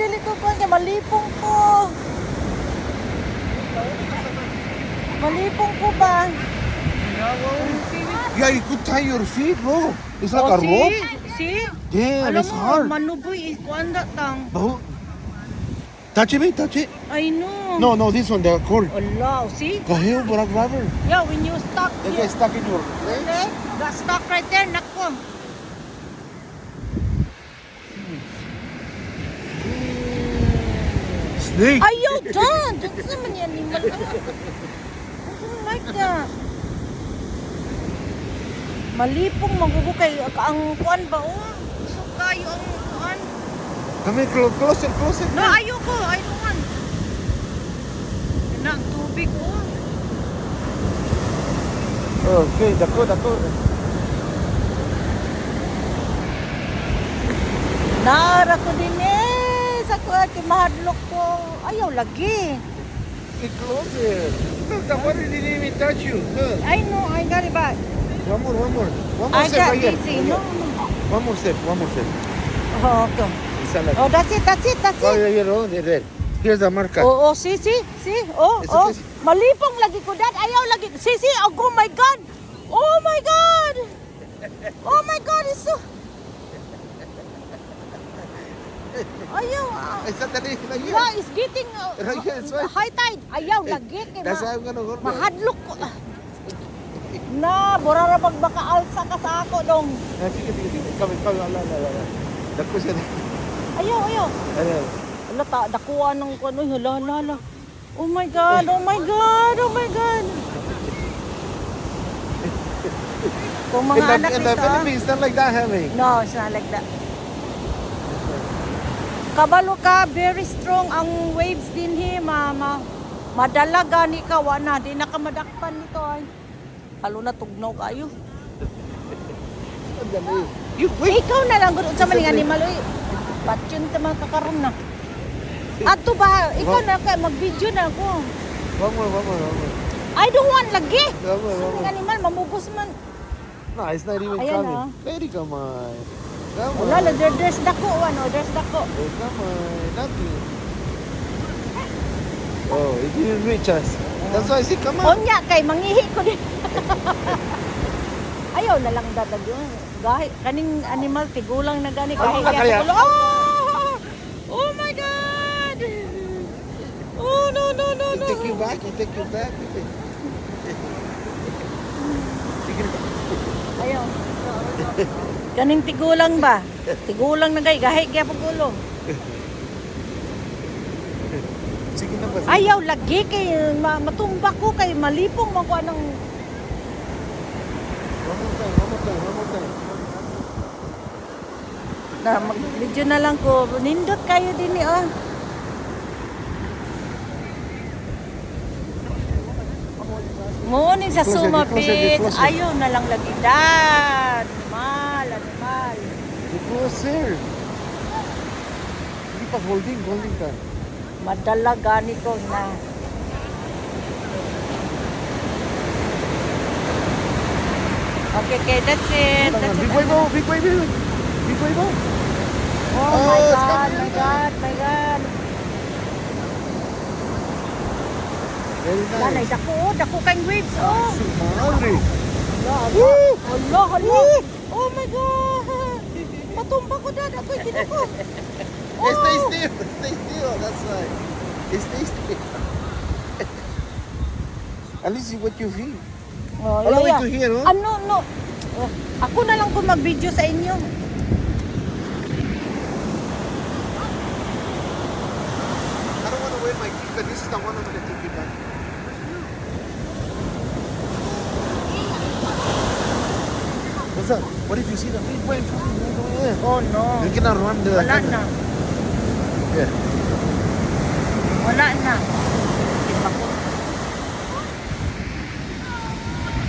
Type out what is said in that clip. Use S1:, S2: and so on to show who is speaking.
S1: dili ko kuan kay malipong ko. Malipong ko ba?
S2: Yeah, you could tie your feet, bro. It's like a rope.
S1: See?
S2: Damn,
S1: Alam
S2: it's
S1: mo,
S2: hard.
S1: manuboy, kuan da tang.
S2: Oh. Touch it, touch it.
S1: I know.
S2: No, this one, the cord.
S1: Allah, see?
S2: Kahil, burak rubber.
S1: Yeah, when you stuck
S2: They
S1: here,
S2: get stuck in your
S1: leg,
S2: legs.
S1: got stuck right there, nako.
S2: Snake.
S1: Ayaw, dyan! Dyan naman yan, animal. I don't like that. Malipong magugukay. Ang kuan ba, oh? So kayo ang kuan.
S2: Come here, closer, closer.
S1: No, ayoko. I don't want. Yan na, ang tubig, oh.
S2: Okay, dako.
S1: Nara ko din sa kuan, kay mahadlok ko. Ayaw lagi.
S2: Get closer. Look, the water didn't even touch you. Look.
S1: I know, I got it back.
S2: One more
S1: I
S2: step
S1: got
S2: right here.
S1: busy, no?
S2: One more step.
S1: Oh, okay.
S2: Isa lang.
S1: Oh, that's it.
S2: Oh, there. Here's the marker.
S1: Oh, see. Oh,
S2: It's
S1: oh.
S2: okay.
S1: Malipong lagi ko, Dad. Ayaw lagi. See. Oh my God. Oh my God. Oh my God, it's so... Ayaw.
S2: It's not that right here.
S1: Yeah, it's getting
S2: Right here, it's right.
S1: high tide. Ayaw lagi. Kay
S2: That's why I'm gonna hold it.
S1: mahadlok ko. Na, burara pag baka alsa ka sa ako dong.
S2: Sige. Come. La. Dako siya.
S1: Ayaw.
S2: Ano?
S1: Ala, dakuha ng kuno. Hala. Oh my God. Kung mga anak
S2: In the
S1: nito.
S2: Philippines, it's not like that, honey.
S1: No, it's not like that. Kabalo ka, very strong ang waves din he, madala gani ka, wana, di na ka madakpan nito ay. Halo na tugnaw kayo.
S2: Ang dali. You wait.
S1: Ikaw na lang gud sa maning animal oy. Patyon ta man kakaron na. Ato ba, ikaw na kay mag-video na ako.
S2: One more.
S1: I don't want lagi.
S2: One more.
S1: Ang animal mamugos man.
S2: No, it's not even
S1: Ayan,
S2: coming.
S1: oh.
S2: Lady, come on. Come on.
S1: Wala, there's dako, there's dako.
S2: Oh, come on. Nothing. Oh, it didn't reach us. That's why I said, come on.
S1: Onya kay mangihi ko din. Ayaw na lang dadag yun. Gahi kaning animal tigulang na gani kahit
S2: Ano ka kaya?
S1: Oh my God! Oh no.
S2: Take you back. Sige na.
S1: Ayaw. Kaning tigulang ba? Tigulang na gahi kaya pagulo.
S2: Sige na ba?
S1: Ayaw lagi kay matumba ko kay malipong man ko anang
S2: One more time.
S1: na mag-video na lang ko. Nindot kayo din oh. Ngunin sa
S2: Closer,
S1: Suma
S2: get closer, get
S1: Beach.
S2: closer.
S1: Ayaw na lang lagi. Dad. Animal.
S2: Get closer. Hindi pa holding ka.
S1: Madala gani ko na. Okay, that's it.
S2: Big boy mo.
S1: Oh my God.
S2: Very
S1: Lanay,
S2: nice.
S1: dako kang waves. Oh.
S2: Sumali.
S1: Hala. Oh my God. Matumba ko, Dad. Ako'y ginako.
S2: Stay still. That's right. Stay still. At least you what you feel.
S1: Oh,
S2: All the way
S1: yeah.
S2: to here, no?
S1: No. Ako na lang kung mag-video sa inyo.
S2: I don't want to wear my key, but this is the one I'm going to take you back. What's up? What if you see the big wave?
S1: Oh no.
S2: You cannot run the...
S1: Wala na.
S2: Yeah.
S1: Wala na.